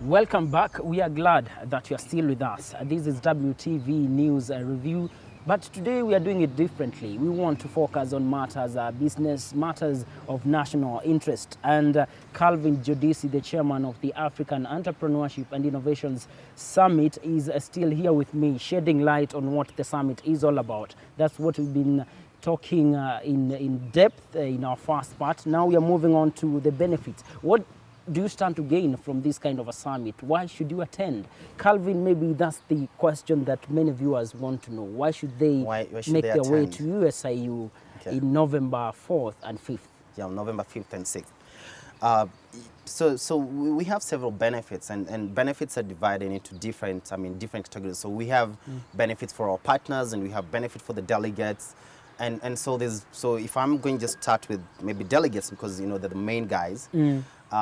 Welcome back. We are glad that you are still with us. This is WTV News Review, but today we are doing it differently. We want to focus on matters, business matters of national interest. And Calvin Jodisi, the chairman of the African Entrepreneurship and Innovations Summit, is still here with me, shedding light on what the summit is all about. That's what we've been talking in depth in our first part. Now we are moving on to the benefits. What do you stand to gain from this kind of a summit? Why should you attend? Calvin, maybe that's the question that many viewers want to know. Why should they make their way to USIU in November 4th and 5th? Yeah, November 5th and 6th. So we have several benefits, and benefits are divided into different categories. So we have benefits for our partners, and we have benefit for the delegates. And so if I'm going to just start with maybe delegates, because they're the main guys.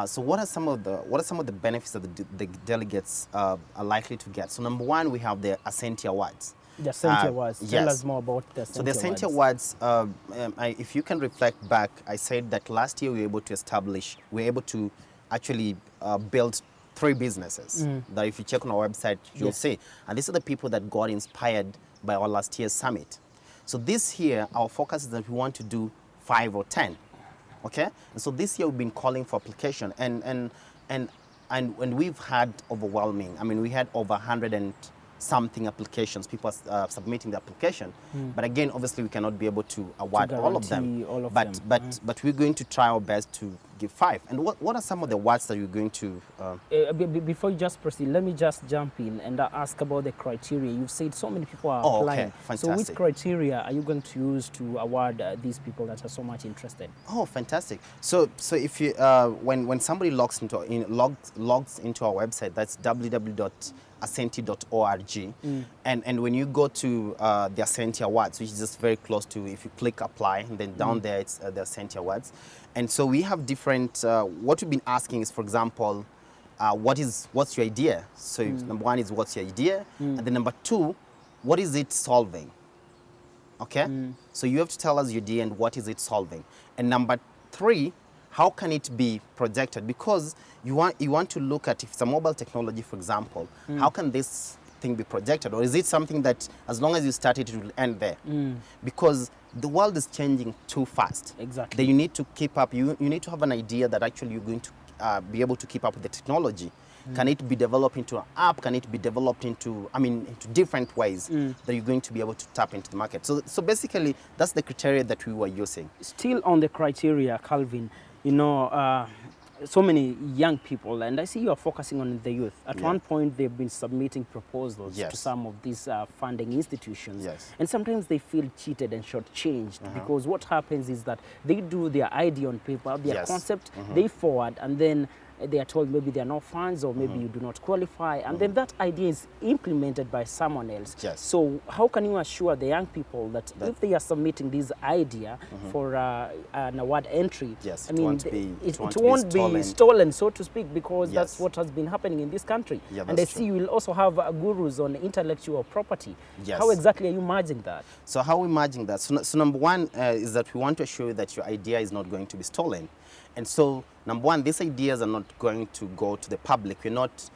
So what are some of the benefits that the delegates are likely to get? So number one, we have the Ascenti Awards. The Ascenti Awards. Tell us more about the Ascenti Awards. So the Ascenti Awards, if you can reflect back, I said that last year we were able to actually build 3 businesses that if you check on our website, you'll see. And these are the people that got inspired by our last year's summit. So this year, our focus is that we want to do 5 or 10. Okay, and so this year we've been calling for application, and we've had overwhelming. I mean, we had over 100 and something applications. People submitting the application, but again, obviously, we cannot be able to award all of them. But we're going to try our best to give 5. And what are some of the awards that you're going to? Before you just proceed, let me just jump in and ask about the criteria. You've said so many people are applying. Okay, fantastic. So which criteria are you going to use to award these people that are so much interested? Oh, fantastic. So if you when somebody logs into our website, that's www.ascenti.org, and when you go to the Ascenti Awards, which is just very close to, if you click apply, and then down there it's the Ascenti Awards. And so we have different, what we've been asking is, for example, what's your idea? So number one is, what's your idea? And then number 2, what is it solving? Okay? So you have to tell us your idea and what is it solving. And number 3, how can it be projected? Because you want to look at, if it's a mobile technology, for example, how can this thing be projected? Or is it something that as long as you start it, it will end there? Because the world is changing too fast. Exactly. That you need to keep up. You need to have an idea that actually you're going to be able to keep up with the technology. Can it be developed into an app? Can it be developed into different ways that you're going to be able to tap into the market? So basically, that's the criteria that we were using. Still on the criteria, Calvin, so many young people, and I see you are focusing on the youth. At one point, they've been submitting proposals to some of these funding institutions. And sometimes they feel cheated and shortchanged because what happens is that they do their idea on paper, their concept, they forward, and then they are told maybe there are no funds, or maybe you do not qualify, and then that idea is implemented by someone else. So how can you assure the young people that if they are submitting this idea for an award entry, I mean, it won't be stolen, so to speak, because that's what has been happening in this country. And I see you will also have gurus on intellectual property. How exactly are you merging that? So how are we merging that? So number one is that we want to assure you that your idea is not going to be stolen. And so, number one, these ideas are not going to go to the public. We're not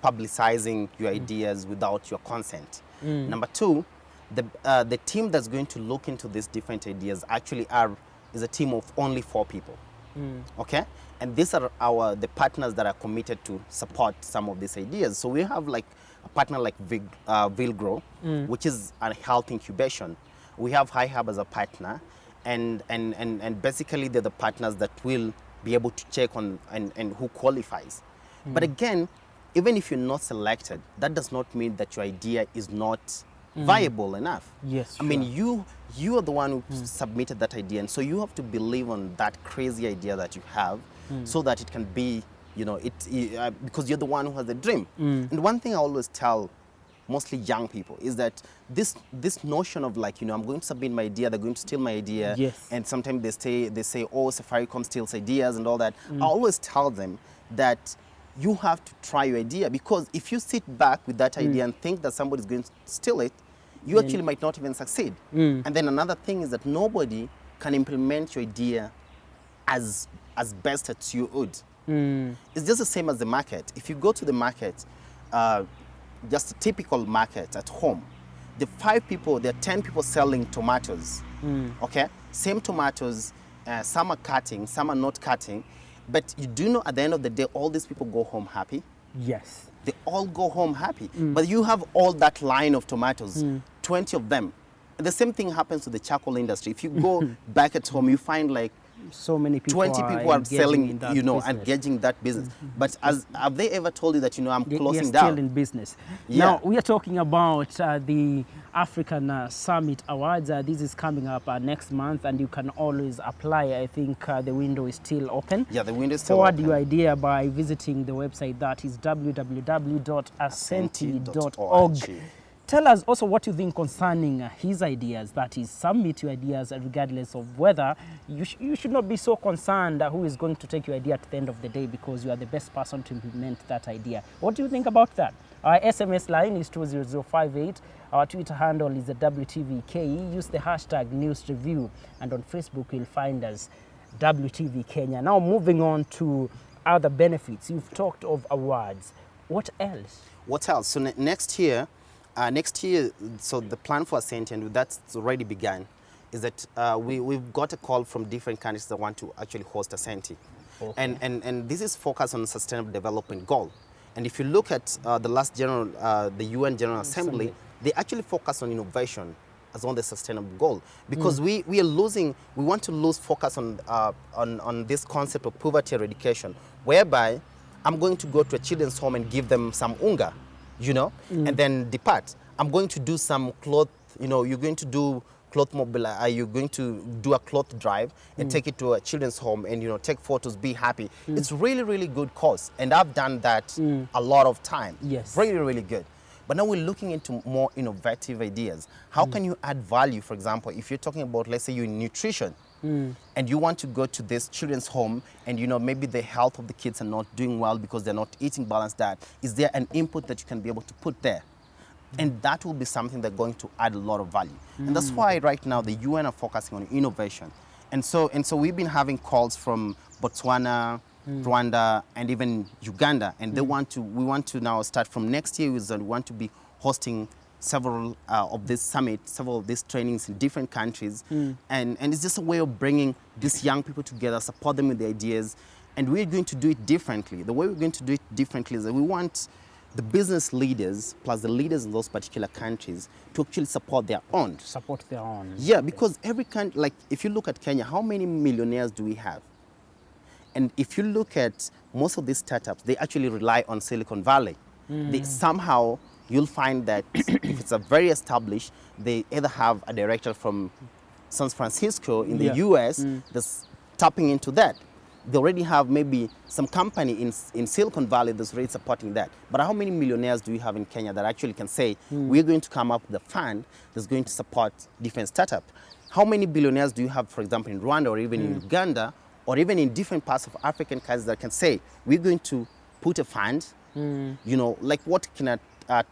publicizing your ideas without your consent. Number 2, the team that's going to look into these different ideas actually is a team of only 4 people. Okay, and these are the partners that are committed to support some of these ideas. So we have like a partner like Vilgro, which is a health incubation. We have HiHub as a partner. And basically they're the partners that will be able to check on and who qualifies. But again, even if you're not selected, that does not mean that your idea is not viable enough. I mean, you are the one who submitted that idea, and so you have to believe on that crazy idea that you have so that it can be, because you're the one who has the dream. And one thing I always tell mostly young people is that this notion of like, I'm going to submit my idea, they're going to steal my idea, and sometimes they say, oh, Safaricom steals ideas and all that. I always tell them that you have to try your idea, because if you sit back with that idea and think that somebody's going to steal it, you actually might not even succeed. And then another thing is that nobody can implement your idea as best as you would. It's just the same as the market. If you go to the market, just a typical market at home, the 5 people, there are 10 people selling tomatoes. Okay, same tomatoes. Some are cutting, some are not cutting, but you do know at the end of the day, all these people go home happy. Yes. They all go home happy. But you have all that line of tomatoes, 20 of them. The same thing happens to the charcoal industry. If you go back at home, you find like so many people 20 people are selling, engaging that business. But have they ever told you that, I'm closing down? Still in business. Yeah. Now, we are talking about the African Summit Awards. This is coming up next month, and you can always apply. I think the window is still open. Yeah, the window is still open. Forward your idea by visiting the website that is www.ascenti.org. Tell us also what you think concerning his ideas, that is, submit your ideas regardless of whether you should not be so concerned who is going to take your idea at the end of the day, because you are the best person to implement that idea. What do you think about that? Our SMS line is 20058. Our Twitter handle is the WTVKE. Use the hashtag News Review, and on Facebook you'll find us WTV Kenya. Now moving on to other benefits. You've talked of awards. What else? What else? So next year, so the plan for Ascenti, and that's already begun, is that we've got a call from different countries that want to actually host Ascenti. Okay. And this is focused on Sustainable Development Goal. And if you look at the UN General Assembly, they actually focus on innovation as on the sustainable goal, because we want to lose focus on this concept of poverty eradication, whereby I'm going to go to a children's home and give them some unga, and then depart. I'm going to do some cloth, you're going to do cloth mobile, you're going to do a cloth drive and take it to a children's home and, take photos, be happy. It's really, really good cause. And I've done that a lot of time. Yes. Really, really good. But now we're looking into more innovative ideas. How can you add value, for example, if you're talking about, let's say you're in nutrition, and you want to go to this children's home and, maybe the health of the kids are not doing well because they're not eating balanced diet. Is there an input that you can be able to put there? And that will be something that's going to add a lot of value. And that's why right now the UN are focusing on innovation. And so we've been having calls from Botswana, Rwanda, and even Uganda. And we want to now start from next year, we want to be hosting several of this summit, several of these trainings in different countries. And it's just a way of bringing these young people together, support them with the ideas. And we're going to do it differently. The way we're going to do it differently is that we want the business leaders plus the leaders in those particular countries to actually support their own. Support their own. Yeah, because every country, like if you look at Kenya, how many millionaires do we have? And if you look at most of these startups, they actually rely on Silicon Valley. Somehow you'll find that if it's a very established, they either have a director from San Francisco in the US that's tapping into that. They already have maybe some company in Silicon Valley that's already supporting that. But how many millionaires do we have in Kenya that actually can say, we're going to come up with a fund that's going to support different startups? How many billionaires do you have, for example, in Rwanda or even in Uganda, or even in different parts of African countries that can say, we're going to put a fund, like what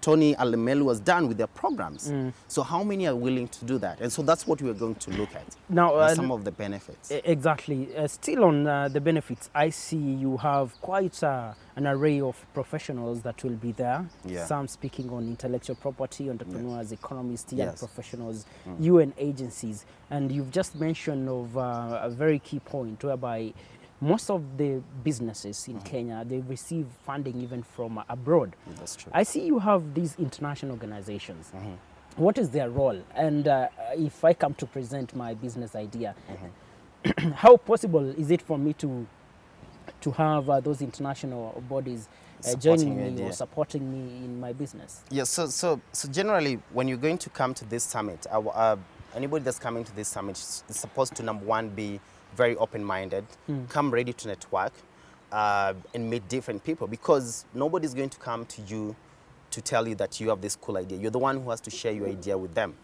Tony Alemelu has done with their programs. So how many are willing to do that? And so that's what we're going to look at. Now, some of the benefits. Exactly. Still on the benefits, I see you have quite an array of professionals that will be there. Yeah. Some speaking on intellectual property, entrepreneurs, economists, young professionals, UN agencies. And you've just mentioned of a very key point whereby most of the businesses in Kenya, they receive funding even from abroad. That's true. I see you have these international organizations. What is their role? And if I come to present my business idea, how possible is it for me to have those international bodies joining me or supporting me in my business? Yes, so generally, when you're going to come to this summit, anybody that's coming to this summit is supposed to, number one, be very open-minded, come ready to network and meet different people, because nobody's going to come to you to tell you that you have this cool idea. You're the one who has to share your idea with them.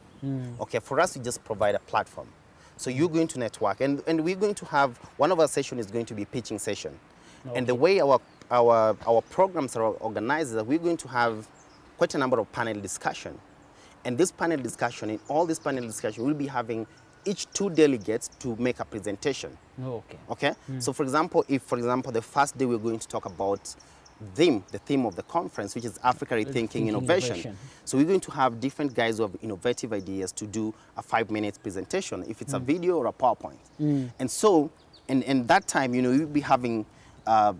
Okay, for us, we just provide a platform. So you're going to network, and we're going to have, one of our sessions is going to be pitching session. Okay. And the way our programs are organized is that we're going to have quite a number of panel discussion. And this panel discussion, in all this panel discussion, we'll be having each 2 delegates to make a presentation. Oh, okay. Okay? So for example, if the first day we're going to talk about the theme of the conference, which is Africa Rethinking Innovation. So we're going to have different guys who have innovative ideas to do a 5-minute presentation, if it's a video or a PowerPoint. And so, in that time, you know, we'll be having, I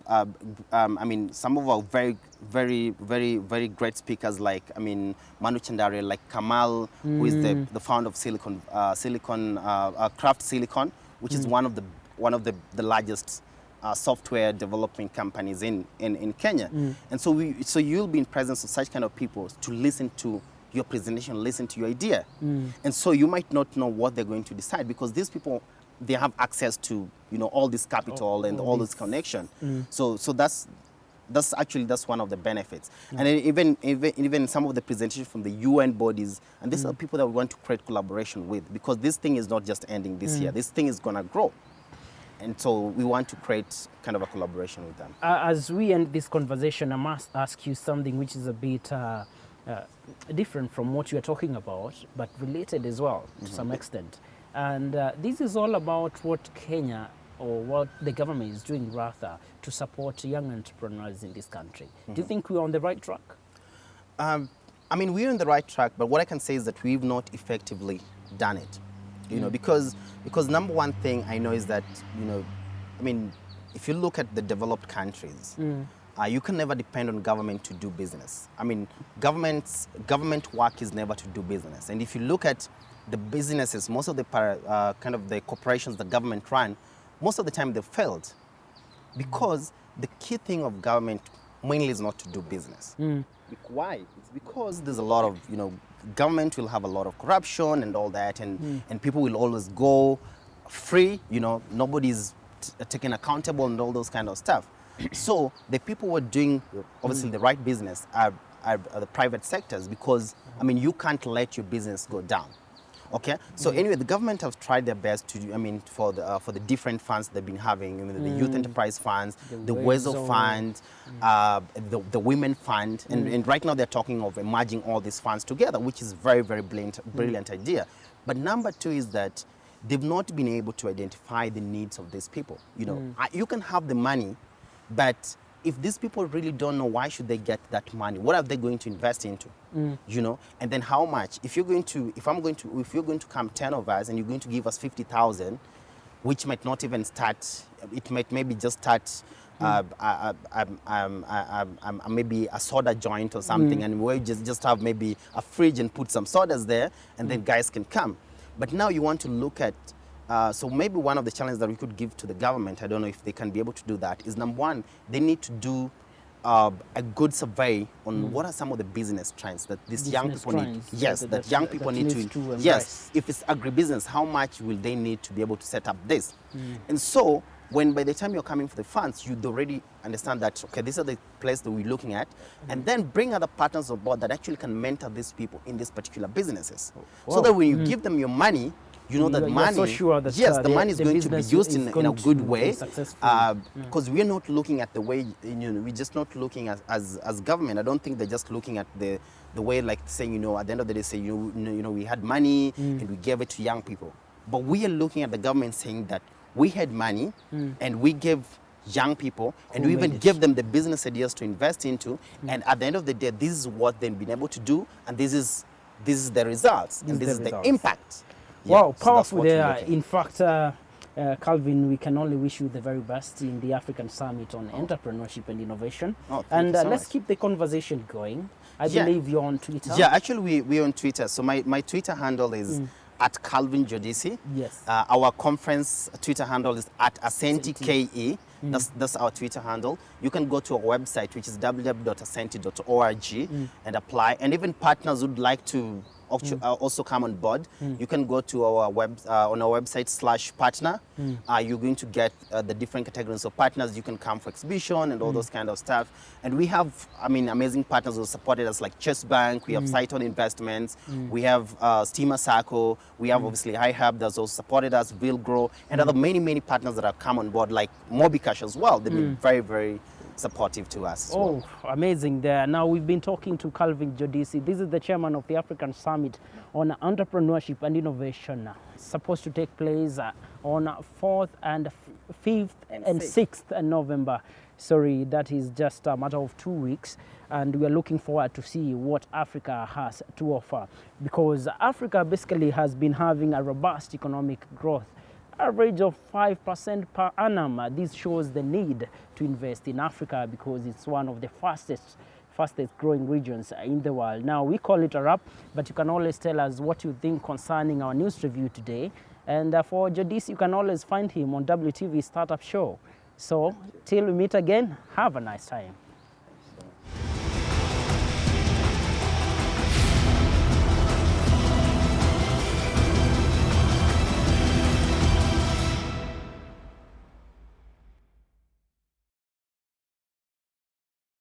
mean, some of our very great speakers, like, I mean, Manu Chandare, like Kamal, who is the founder of Craft Silicon, which is one of the largest software development companies in Kenya. And so you'll be in presence of such kind of people to listen to your presentation, listen to your idea. And so you might not know what they're going to decide, because these people, they have access to, you know, all this capital and all this connection. So that's one of the benefits. And then even some of the presentations from the UN bodies, and these are people that we want to create collaboration with, because this thing is not just ending this year. This thing is going to grow. And so we want to create kind of a collaboration with them. As we end this conversation, I must ask you something which is a bit different from what you are talking about, but related as well to some extent. And this is all about what Kenya, or what the government is doing rather, to support young entrepreneurs in this country. Do you think we're on the right track? I mean, we're on the right track, but what I can say is that we've not effectively done it. You know, because number one thing I know is that, you know, I mean, if you look at the developed countries, you can never depend on government to do business. I mean, government work is never to do business. And if you look at the businesses, most of the kind of the corporations the government run, most of the time they've failed, because the key thing of government mainly is not to do business. Why? It's because there's a lot of, you know, government will have a lot of corruption and all that, and people will always go free, you know, nobody's taken accountable and all those kind of stuff. So the people who are doing, obviously, the right business are the private sectors, because, I mean, you can't let your business go down. Okay, so anyway, the government have tried their best to do, I mean, for the different funds they've been having, I mean, the Youth Enterprise Funds, the Wezo Fund, the Women Fund, and right now they're talking of merging all these funds together, which is very brilliant idea. But number two is that they've not been able to identify the needs of these people. You know, you can have the money, but if these people really don't know, why should they get that money? What are they going to invest into? You know, and then how much? If you're going to come 10 of us and you're going to give us 50,000, which might not even start, it might maybe just start maybe a soda joint or something, and we just have maybe a fridge and put some sodas there, and then guys can come. But now you want to look at, so maybe one of the challenges that we could give to the government, I don't know if they can be able to do that, is number one, they need to do a good survey on what are some of the business trends that these young people need. Yes, that young people need to. Yes, if it's agribusiness, how much will they need to be able to set up this? And so, when by the time you're coming for the funds, you'd already understand that, okay, these are the place that we're looking at, and then bring other partners on board that actually can mentor these people in these particular businesses. So that when you give them your money, you know that money, so sure that, yes, the money is going to be used in a good way, because we're not looking at the way, you know, we're just not looking as government. I don't think they're just looking at the way, like saying, you know, at the end of the day, say, you know, we had money and we gave it to young people. But we are looking at the government saying that we had money and we gave young people, and we even give them the business ideas to invest into, and at the end of the day, this is what they've been able to do, and this is the results, and this is the impact. Wow, yeah, powerful so there. In fact, Calvin, we can only wish you the very best in the African Summit on Entrepreneurship and Innovation. And let's keep the conversation going. I believe you're on Twitter. Yeah, actually, we're on Twitter. So my Twitter handle is at Calvin Jodisi. Yes. Our conference Twitter handle is at Ascenti KE. That's our Twitter handle. You can go to our website, which is www.ascenti.org, and apply. And even partners would like to also come on board. You can go to our on our website /partner. You're going to get the different categories of partners. You can come for exhibition and all those kind of stuff. And we have, I mean, amazing partners who supported us, like Chess Bank. We have Saiton Investments. We have Steamer Sacco. We have obviously iHub that's also supported us, Will Grow, and other many partners that have come on board, like Mobicash as well. They've been very supportive to us as well. Amazing there. Now, we've been talking to Calvin Jodisi. This is the chairman of the African Summit on Entrepreneurship and Innovation. It's supposed to take place on 4th and 5th and 6th November. Sorry, that is just a matter of 2 weeks. And we are looking forward to see what Africa has to offer. Because Africa basically has been having a robust economic growth, average of 5% per annum. This shows the need to invest in Africa because it's one of the fastest growing regions in the world. Now, we call it a wrap, but you can always tell us what you think concerning our news review today. And for Jodisi, you can always find him on WTV Startup Show. So, till we meet again, have a nice time.